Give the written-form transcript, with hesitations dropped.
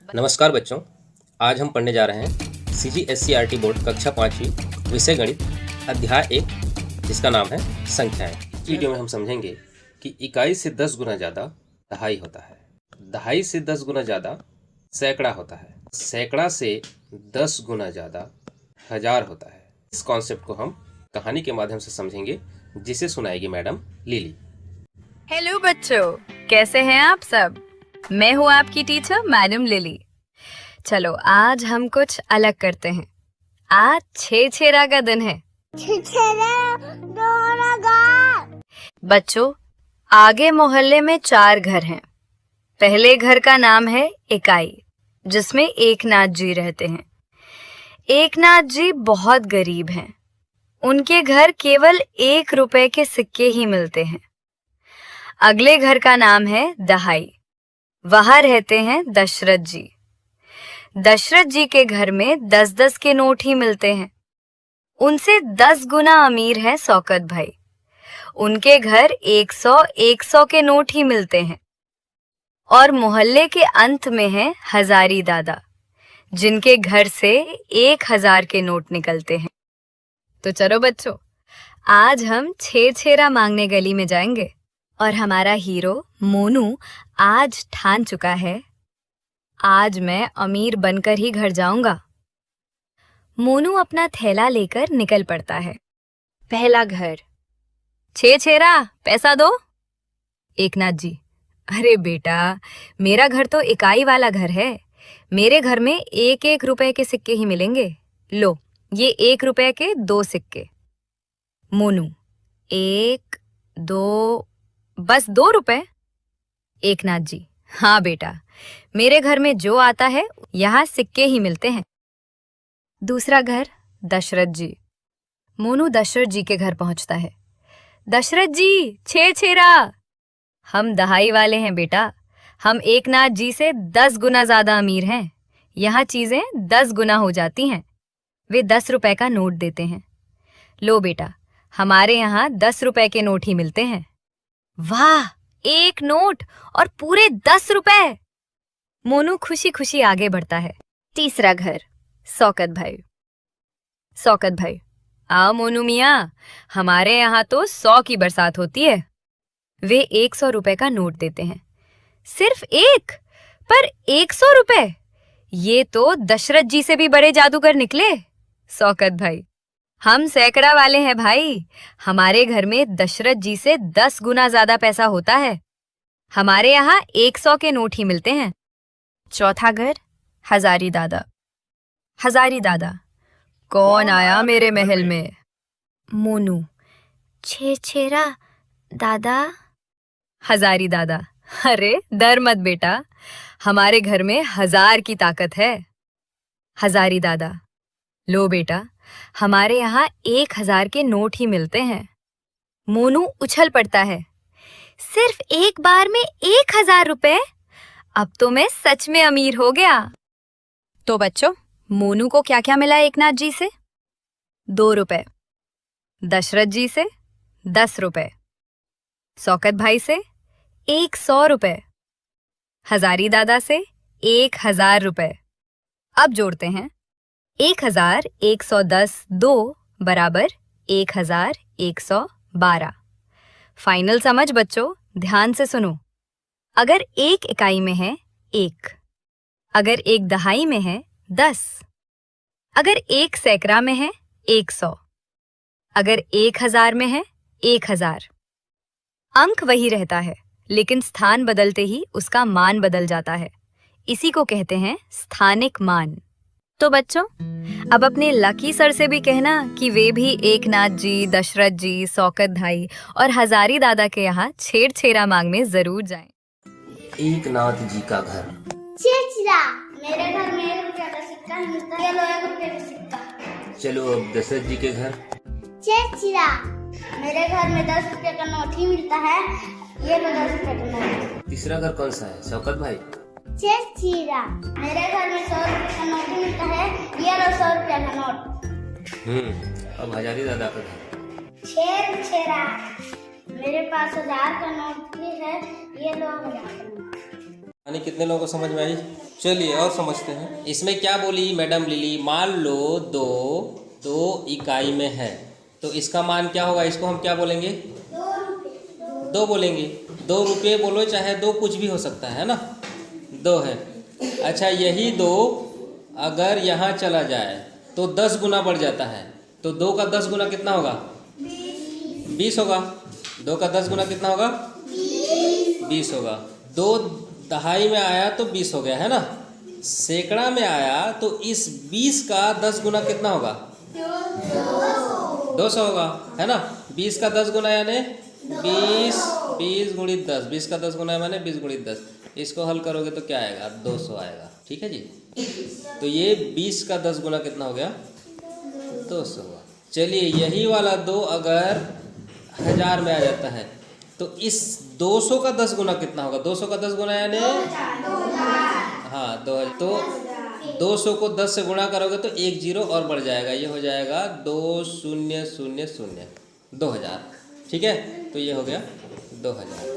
नमस्कार बच्चों, आज हम पढ़ने जा रहे हैं CGSCRT बोर्ड कक्षा 5वीं विषय गणित अध्याय 1, जिसका नाम है संख्याएं। इस वीडियो में हम समझेंगे कि इकाई से 10 गुना ज़्यादा दहाई होता है, दहाई से 10 गुना ज़्यादा सैकड़ा होता है, सैकड़ा से 10 गुना ज़्यादा हजार होता है। इस कॉन्सेप्ट को हम कहानी के माध्यम से समझेंगे, जिसे सुनाएगी मैडम लिली। हेलो बच्चों, कैसे हैं आप सब? मैं हूँ आपकी टीचर मैडम लिली। चलो आज हम कुछ अलग करते हैं। आज छेरा का दिन है। बच्चों, आगे मोहल्ले में 4 घर हैं। पहले घर का नाम है इकाई, जिसमें एकनाथ जी रहते हैं। एकनाथ जी बहुत गरीब हैं। उनके घर केवल 1 रुपए के सिक्के ही मिलते हैं। अगले घर का नाम है दहाई। वहां रहते हैं दशरथ जी। दशरथ जी के घर में 10-10 के नोट ही मिलते हैं। उनसे 10 गुना अमीर है शौकत भाई। उनके घर 100-100 के नोट ही मिलते हैं। और मोहल्ले के अंत में है हजारी दादा, जिनके घर से 1000 के नोट निकलते हैं। तो चलो बच्चों, आज हम छेरा मांगने गली में जाएंगे। और हमारा हीरो मोनू आज ठान चुका है, आज मैं अमीर बनकर ही घर जाऊंगा। मोनू अपना थैला लेकर निकल पड़ता है। पहला घर। छेरा पैसा दो। एकनाथ जी, अरे बेटा, मेरा घर तो इकाई वाला घर है। मेरे घर में 1-1 रुपए के सिक्के ही मिलेंगे। लो, ये 1 रुपए के 2 सिक्के। मोनू, 1, 2, बस 2 रुपए। एकनाथ जी, हाँ बेटा, मेरे घर में जो आता है यहाँ सिक्के ही मिलते हैं। दूसरा घर, दशरथ जी। मोनू दशरथ जी के घर पहुंचता है। दशरथ जी, छेरा। हम दहाई वाले हैं बेटा। हम एकनाथ जी से 10 गुना ज्यादा अमीर हैं। यहाँ चीजें 10 गुना हो जाती हैं। वे 10 रुपए का नोट देते हैं। लो बेटा, हमारे यहाँ 10 रुपए के नोट ही मिलते हैं। वाह, 1 नोट और पूरे 10 रुपए। मोनू खुशी खुशी आगे बढ़ता है। तीसरा घर, शौकत भाई। शौकत भाई, आओ मोनू मियाँ, हमारे यहाँ तो 100 की बरसात होती है। वे 100 रुपए का नोट देते हैं। सिर्फ 1, पर 100 रुपए? ये तो दशरथ जी से भी बड़े जादूगर निकले। शौकत भाई, हम सैकड़ा वाले हैं भाई। हमारे घर में दशरथ जी से 10 गुना ज्यादा पैसा होता है। हमारे यहाँ 100 के नोट ही मिलते हैं। चौथा घर, हजारी दादा। हजारी दादा, कौन आया मेरे महल में? मोनू, छेरा दादा। हजारी दादा, अरे डर मत बेटा, हमारे घर में 1000 की ताकत है। हजारी दादा, लो बेटा, हमारे यहाँ 1000 के नोट ही मिलते हैं। मोनू उछल पड़ता है। सिर्फ एक बार में 1000 रुपए? अब तो मैं सच में अमीर हो गया। तो बच्चों, मोनू को क्या क्या मिला एकनाथ जी से? 2 रुपए। दशरथ जी से 10 रुपए। शौकत भाई से 100 रुपए। हजारी दादा से 1000 रुपए। अब जोड़ते हैं। 1000, 110, 2 बराबर 1112। फाइनल समझ बच्चों, ध्यान से सुनो। अगर 1 इकाई में है 1, अगर 1 दहाई में है 10, अगर 1 सैकड़ा में है 100, अगर 1000 में है 1000। अंक वही रहता है, लेकिन स्थान बदलते ही उसका मान बदल जाता है। इसी को कहते हैं स्थानिक मान। तो बच्चों, अब अपने लकी सर से भी कहना कि वे भी एकनाथ जी, दशरथ जी, शौकत भाई और हजारी दादा के यहाँ छेरा मांगने जरूर जाएं। एकनाथ जी का घर। मेरे घर में 1 रुपया का सिक्का मिलता है। 1 रुपये का सिक्का। चलो अब दशरथ जी के घर। मेरे घर में 10 रुपये का नोट ही मिलता है। ये लो 10 रुपये का नोट। तीसरा घर कौन सा है? शौकत भाई। मेरे घर में 100 रुपये का नोट ही मिलता है। ये लो 100 रुपये का नोट। अब हजारी दादा का घर। छेरा, मेरे पास 1000 का नोट भी है। ये लो 1000 का नोट। यानी कितने लोगों को समझ में आई? चलिए और समझते हैं। इसमें क्या बोली मैडम लिली? मान लो दो इकाई में है, तो इसका मान क्या होगा? इसको हम क्या बोलेंगे? 2 बोलेंगे। 2 रुपये बोलो, चाहे 2 कुछ भी हो सकता है ना, 2 है। अच्छा, यही 2 अगर यहाँ चला जाए तो 10 गुना बढ़ जाता है, तो 2 का 10 गुना कितना होगा? 20 होगा। 2 का 10 गुना कितना होगा? 20 होगा। 2 दहाई में आया तो 20 हो गया है ना। सैकड़ा में आया तो इस 20 का 10 गुना कितना होगा? 200 होगा, है ना। 20 का 10 गुना यानी 20 गुणित 10। 20 का 10 गुना माने 20 गुणित 10। इसको हल करोगे तो क्या आएगा? 200 आएगा। ठीक है जी। तो ये 20 का 10 गुना कितना हो गया? 200 हुआ। चलिए, यही वाला 2 अगर 1000 में आ जाता है तो इस 200 का 10 गुना कितना होगा? 200 का 10 गुना यानी हाँ 2000। तो 200 को 10 से गुणा करोगे तो 1 0 और बढ़ जाएगा, ये हो जाएगा 2000। ठीक है, तो ये हो गया 2000।